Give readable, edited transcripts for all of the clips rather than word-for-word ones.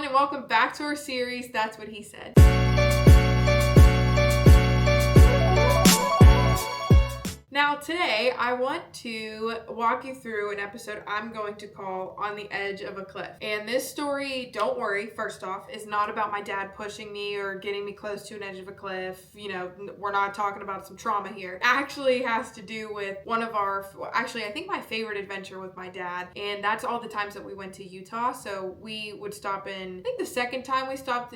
everyone, and welcome back to our series, That's What He Said. Now today, I want to walk you through an episode I'm going to call On the Edge of a Cliff. And this story, don't worry, first off, is not about my dad pushing me or getting me close to an edge of a cliff. You know, we're not talking about some trauma here. It actually has to do with I think my favorite adventure with my dad. And that's all the times that we went to Utah. So we would stop in, I think the second time we stopped,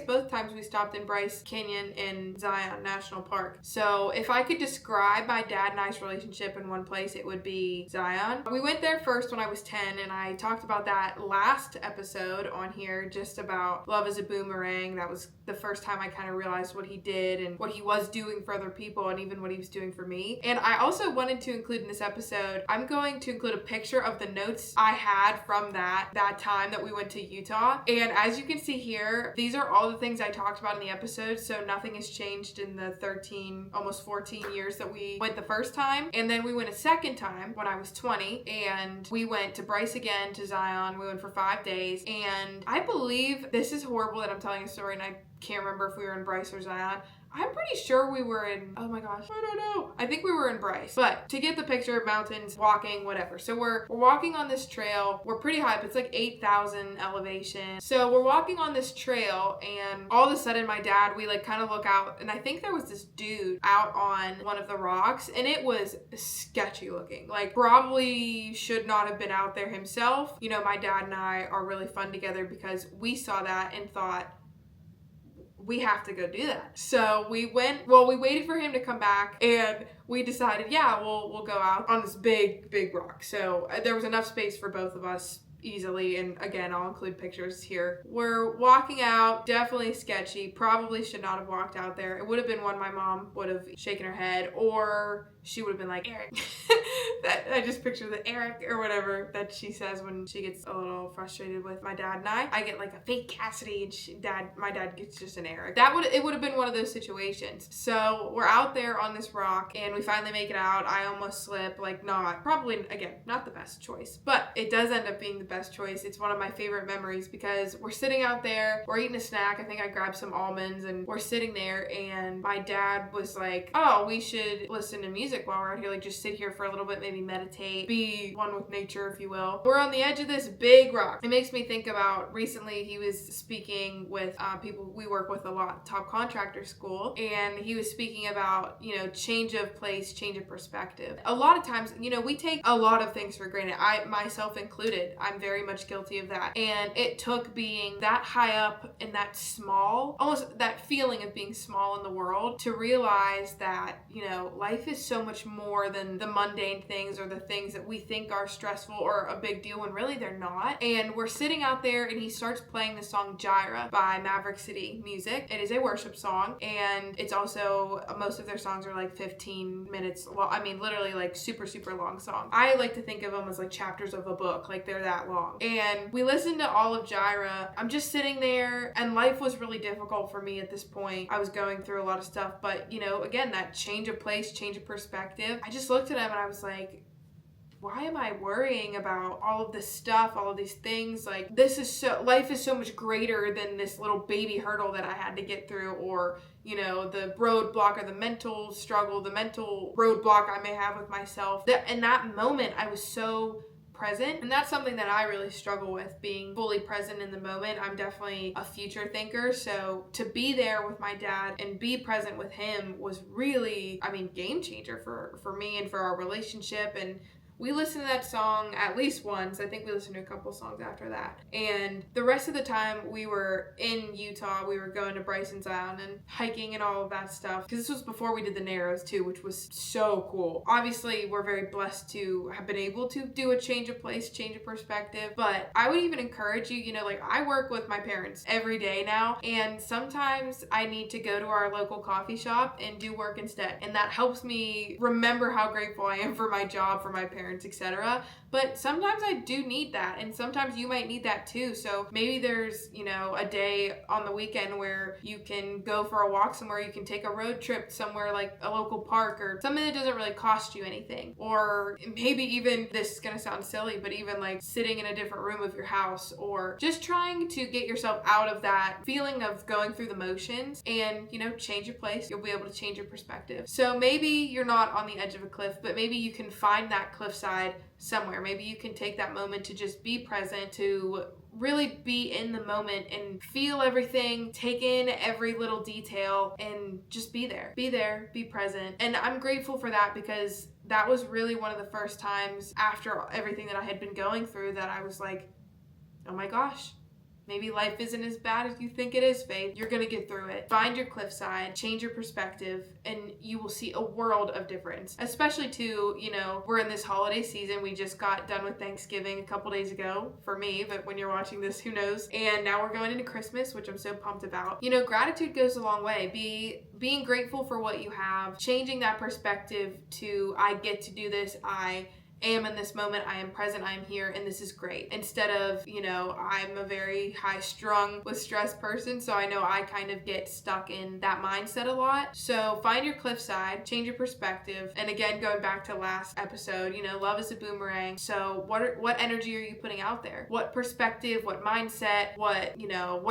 both times we stopped in Bryce Canyon and Zion National Park. So if I could describe my dad and I's relationship in one place, it would be Zion. We went there first when I was 10, and I talked about that last episode on here, just about love as a boomerang. That was the first time I kind of realized what he did and what he was doing for other people and even what he was doing for me. And I also wanted to include in this episode, I'm going to include a picture of the notes I had from that time that we went to Utah. And as you can see here, these are all the things I talked about in the episode, so nothing has changed in the 13, almost 14 years that we went the first time. And then we went a second time when I was 20, and we went to Bryce again, to Zion. We went for 5 days, and I believe, this is horrible that I'm telling a story and I can't remember if we were in Bryce or Zion. I'm pretty sure we were in, oh my gosh, I don't know. I think we were in Bryce. But to get the picture, mountains, walking, whatever. So we're walking on this trail. We're pretty high up. It's like 8,000 elevation. So we're walking on this trail, and all of a sudden my dad, we like kind of look out, and I think there was this dude out on one of the rocks, and it was sketchy looking. Like, probably should not have been out there himself. You know, my dad and I are really fun together because we saw that and thought, we have to go do that. So we waited for him to come back, and we decided, we'll go out on this big rock. So there was enough space for both of us easily, and again, I'll include pictures here. We're walking out, definitely sketchy, probably should not have walked out there. It would have been one my mom would have shaken her head, or she would have been like, Eric. I just picture the Eric or whatever that she says when she gets a little frustrated with my dad and I get like a fake Cassidy, and my dad gets just an Eric. It would have been one of those situations. So we're out there on this rock, and we finally make it out. I almost slip, not the best choice, but it does end up being the best choice. It's one of my favorite memories because we're sitting out there, we're eating a snack. I think I grabbed some almonds, and we're sitting there, and my dad was like, oh, we should listen to music while we're out here, just sit here for a little bit, maybe meditate, be one with nature, if you will. We're on the edge of this big rock. It makes me think about recently he was speaking with people we work with a lot, Top Contractor School, and he was speaking about, change of place, change of perspective. A lot of times, we take a lot of things for granted. I, myself included, I'm very much guilty of that. And it took being that high up and that small, almost that feeling of being small in the world, to realize that, life is so much more than the mundane things or the things that we think are stressful or a big deal when really they're not. And we're sitting out there, and he starts playing the song Gyra by Maverick City Music. It is a worship song, and it's also, most of their songs are like 15 minutes long. I mean, literally super, super long song. I like to think of them as like chapters of a book, like they're that long. And we listened to all of Gyra. I'm just sitting there, and life was really difficult for me at this point. I was going through a lot of stuff, but again, that change of place, change of perspective. I just looked at him and I was like, why am I worrying about all of this stuff, all of these things? Life is so much greater than this little baby hurdle that I had to get through, or, the roadblock or the mental struggle, the mental roadblock I may have with myself. In that moment, I was so present, and that's something that I really struggle with, being fully present in the moment. I'm definitely a future thinker, so to be there with my dad and be present with him was really, game changer for me and for our relationship. And we listened to that song at least once. I think we listened to a couple songs after that. And the rest of the time we were in Utah, we were going to Bryce and Zion and hiking and all of that stuff. Because this was before we did the Narrows too, which was so cool. Obviously, we're very blessed to have been able to do a change of place, change of perspective. But I would even encourage you, I work with my parents every day now. And sometimes I need to go to our local coffee shop and do work instead. And that helps me remember how grateful I am for my job, for my parents. parents, etc. But sometimes I do need that, and sometimes you might need that too. So maybe there's, a day on the weekend where you can go for a walk somewhere, you can take a road trip somewhere like a local park or something that doesn't really cost you anything. Or maybe even, this is gonna sound silly, but even like sitting in a different room of your house, or just trying to get yourself out of that feeling of going through the motions and, change your place. You'll be able to change your perspective. So maybe you're not on the edge of a cliff, but maybe you can find that cliffside somewhere. Maybe you can take that moment to just be present, to really be in the moment and feel everything, take in every little detail, and just be there. Be there, be present. And I'm grateful for that, because that was really one of the first times after everything that I had been going through that I was like, oh my gosh, maybe life isn't as bad as you think it is, Faith. You're gonna get through it. Find your cliffside, change your perspective, and you will see a world of difference. Especially too, we're in this holiday season. We just got done with Thanksgiving a couple days ago for me, but when you're watching this, who knows? And now we're going into Christmas, which I'm so pumped about. Gratitude goes a long way. Being grateful for what you have, changing that perspective to, I get to do this, I am in this moment, I am present, I am here, and this is great. Instead of, I'm a very high strung with stress person, so I know I kind of get stuck in that mindset a lot. So find your cliffside, change your perspective, and again, going back to last episode, love is a boomerang. So what energy are you putting out there? What perspective, what mindset, what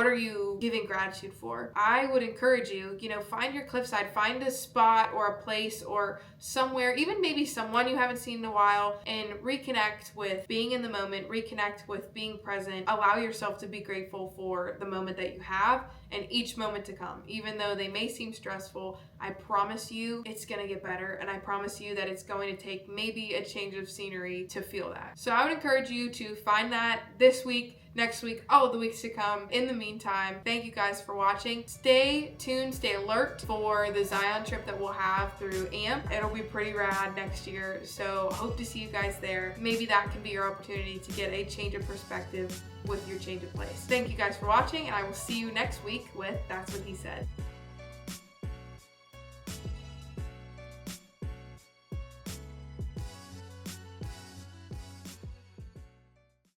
are you giving gratitude for? I would encourage you, find your cliffside, find a spot or a place or somewhere, even maybe someone you haven't seen in a while, and reconnect with being in the moment, reconnect with being present. Allow yourself to be grateful for the moment that you have and each moment to come. Even though they may seem stressful, I promise you it's gonna get better, and I promise you that it's going to take maybe a change of scenery to feel that. So I would encourage you to find that this week, next week, all of the weeks to come. In the meantime, thank you guys for watching. Stay tuned, stay alert for the Zion trip that we'll have through AMP. It'll be pretty rad next year, so hope to see you guys there. Maybe that can be your opportunity to get a change of perspective with your change of place. Thank you guys for watching, and I will see you next week with That's What He Said.